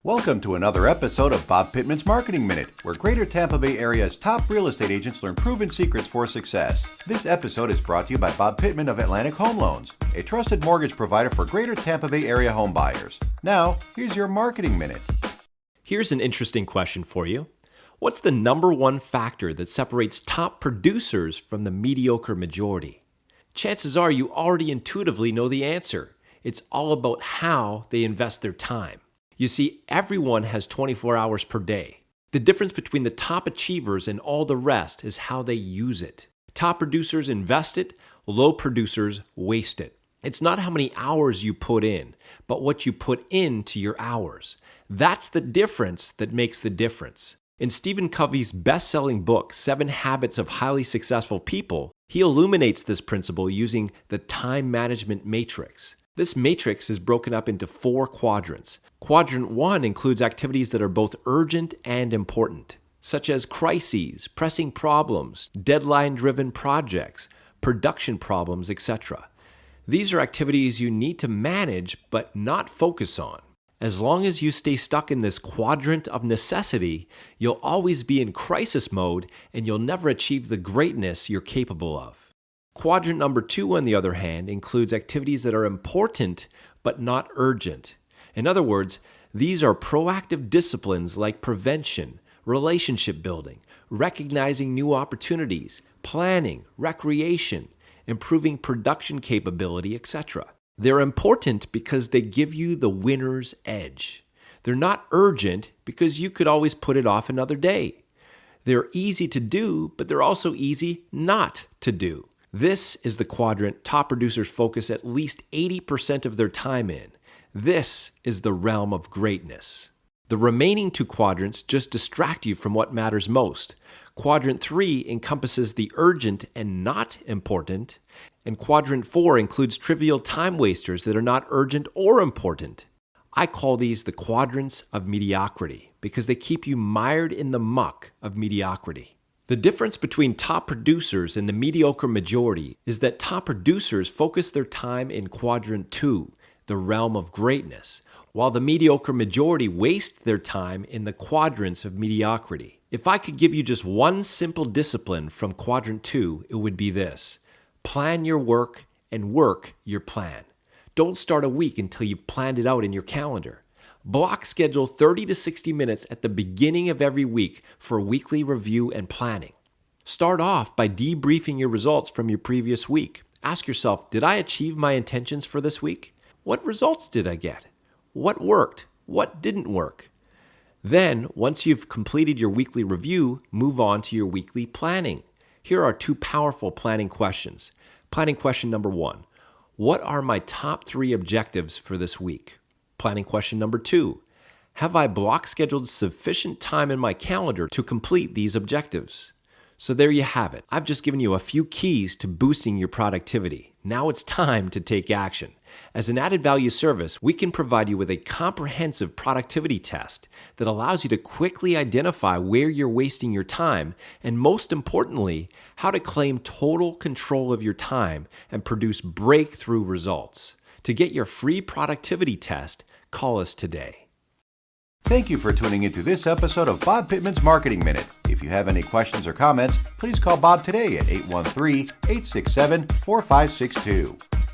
Welcome to another episode of Bob Pittman's Marketing Minute, where Greater Tampa Bay Area's top real estate agents learn proven secrets for success. This episode is brought to you by Bob Pittman of Atlantic Home Loans, a trusted mortgage provider for Greater Tampa Bay Area home buyers. Now, here's your Marketing Minute. Here's an interesting question for you. What's the number one factor that separates top producers from the mediocre majority? Chances are you already intuitively know the answer. It's all about how they invest their time. You see, everyone has 24 hours per day. The difference between the top achievers and all the rest is how they use it. Top producers invest it, low producers waste it. It's not how many hours you put in, but what you put into your hours. That's the difference that makes the difference. In Stephen Covey's best-selling book, 7 Habits of Highly Successful People, he illuminates this principle using the time management matrix. This matrix is broken up into 4 quadrants. Quadrant 1 includes activities that are both urgent and important, such as crises, pressing problems, deadline-driven projects, production problems, etc. These are activities you need to manage but not focus on. As long as you stay stuck in this quadrant of necessity, you'll always be in crisis mode and you'll never achieve the greatness you're capable of. Quadrant number 2, on the other hand, includes activities that are important but not urgent. In other words, these are proactive disciplines like prevention, relationship building, recognizing new opportunities, planning, recreation, improving production capability, etc. They're important because they give you the winner's edge. They're not urgent because you could always put it off another day. They're easy to do, but they're also easy not to do. This is the quadrant top producers focus at least 80% of their time in. This is the realm of greatness. The remaining 2 quadrants just distract you from what matters most. Quadrant 3 encompasses the urgent and not important, and Quadrant 4 includes trivial time wasters that are not urgent or important. I call these the quadrants of mediocrity because they keep you mired in the muck of mediocrity. The difference between top producers and the mediocre majority is that top producers focus their time in Quadrant 2, the realm of greatness, while the mediocre majority waste their time in the quadrants of mediocrity. If I could give you just one simple discipline from Quadrant 2, it would be this: plan your work and work your plan. Don't start a week until you've planned it out in your calendar. Block schedule 30 to 60 minutes at the beginning of every week for weekly review and planning. Start off by debriefing your results from your previous week. Ask yourself, did I achieve my intentions for this week? What results did I get? What worked? What didn't work? Then, once you've completed your weekly review, move on to your weekly planning. Here are 2 powerful planning questions. Planning question number 1. What are my top 3 objectives for this week? Planning question number 2. Have I block scheduled sufficient time in my calendar to complete these objectives? So there you have it. I've just given you a few keys to boosting your productivity. Now it's time to take action. As an added value service, we can provide you with a comprehensive productivity test that allows you to quickly identify where you're wasting your time and, most importantly, how to claim total control of your time and produce breakthrough results. To get your free productivity test, call us today. Thank you for tuning into this episode of Bob Pittman's Marketing Minute. If you have any questions or comments, please call Bob today at 813-867-4562.